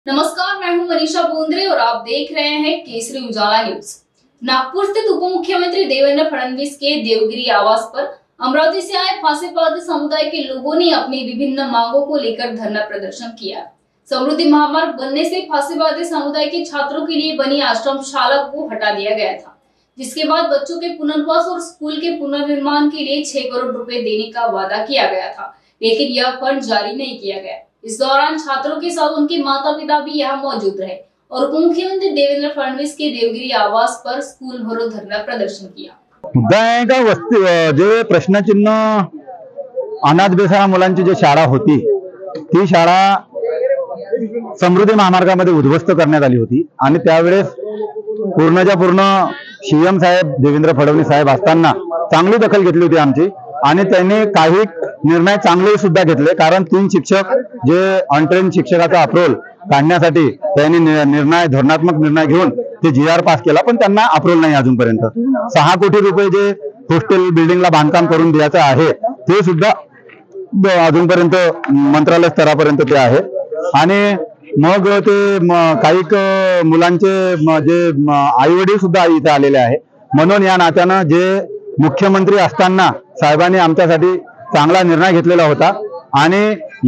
नमस्कार, मैं हूं मनीषा बोंद्रे और आप देख रहे हैं केसरी उजाला न्यूज। नागपुर स्थित उप मुख्यमंत्री देवेंद्र फडणवीस के देवगिरी आवास पर अमरावती से आए फांसीवादी समुदाय के लोगों ने अपनी विभिन्न मांगों को लेकर धरना प्रदर्शन किया। समृद्धि महामार्ग बनने से फांसीवादी समुदाय के छात्रों के लिए बनी आश्रमशाला को हटा दिया गया था, जिसके बाद बच्चों के पुनर्वास और स्कूल के पुनर्निर्माण के लिए 6 करोड़ रुपए देने का वादा किया गया था, लेकिन यह फंड जारी नहीं किया गया। इस दौरान छात्रों के साथ उनके माता पिता भी यहाँ मौजूद रहे और उप मुख्यमंत्री देवेंद्र फडणवीस के देवगिरी आवास पर स्कूल भरो धरना प्रदर्शन किया। मुद्दा आहे का जे प्रश्नचिन्ह अनाथ बेसहारा मुलांची जी शाळा होती ती शाळा समृद्धी महामार्गामध्ये उद्ध्वस्त करण्यात आली होती आणि त्यावेळेस पूर्णच्या पूर्ण सीएम साहेब देवेंद्र फडणवीस साहेब असताना चांगली दखल घेतली होती आमची आणि त्यांनी काही निर्णय चांगले सुद्धा घेतले। कारण 3 शिक्षक जे अनट्रेन शिक्षकाचा अप्रूव्हल काढण्यासाठी त्यांनी धोरणात्मक निर्णय घेऊन ते जीआर पास केला, पण त्यांना अप्रूव्हल नाही अजूनपर्यंत। 6 कोटी रुपये जे हॉस्टेल बिल्डिंगला बांधकाम करून द्यायचं आहे ते सुद्धा अजूनपर्यंत मंत्रालय स्तरापर्यंत ते आहे। आणि मग ते काही मुलांचे जे आई वडील सुद्धा इथे आलेले आहे। म्हणून या नात्यानं जे मुख्यमंत्री असताना साहेबांनी आमच्यासाठी चांगला निर्णय घेतलेला होता आणि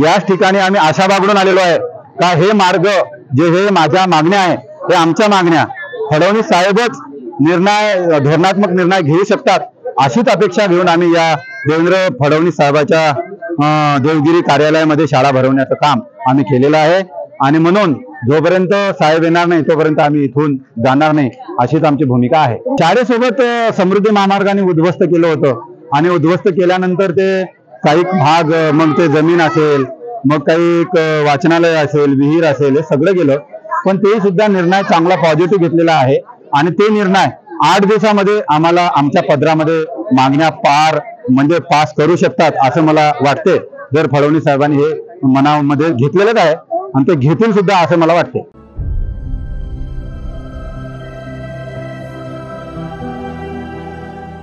याच ठिकाणी आम्ही आशा बागडून आलेलो आहे का हे मार्ग जे हे माझ्या मागण्या आहे ते आमच्या मागण्या फडणवीस साहेबच धोरणात्मक निर्णय घेऊ शकतात अशीच अपेक्षा घेऊन आम्ही या देवेंद्र फडणवीस साहेबांच्या देवगिरी कार्यालयामध्ये शाळा भरवण्याचं काम आम्ही केलेलं आहे। आणि म्हणून जोपर्यंत साहेब येणार नाही तोपर्यंत आम्ही इथून जाणार नाही अशीच आमची भूमिका आहे। शाळेसोबत समृद्धी महामार्गाने उद्ध्वस्त केलं होतं आणि उद्ध्वस्त केल्यानंतर ते काही भाग मग ते जमीन असेल, मग काही वाचनालय असेल, विहीर असेल, हे सगळं गेलं, पण ते सुद्धा निर्णय चांगला पॉझिटिव्ह घेतलेला आहे आणि ते निर्णय 8 दिवसामध्ये आम्हाला आमच्या पदरामध्ये मागण्या पास करू शकतात असं मला वाटते। जर फडणवीस साहेबांनी हे मनामध्ये घेतलेलंच आहे आणि ते घेतील सुद्धा असं मला वाटते।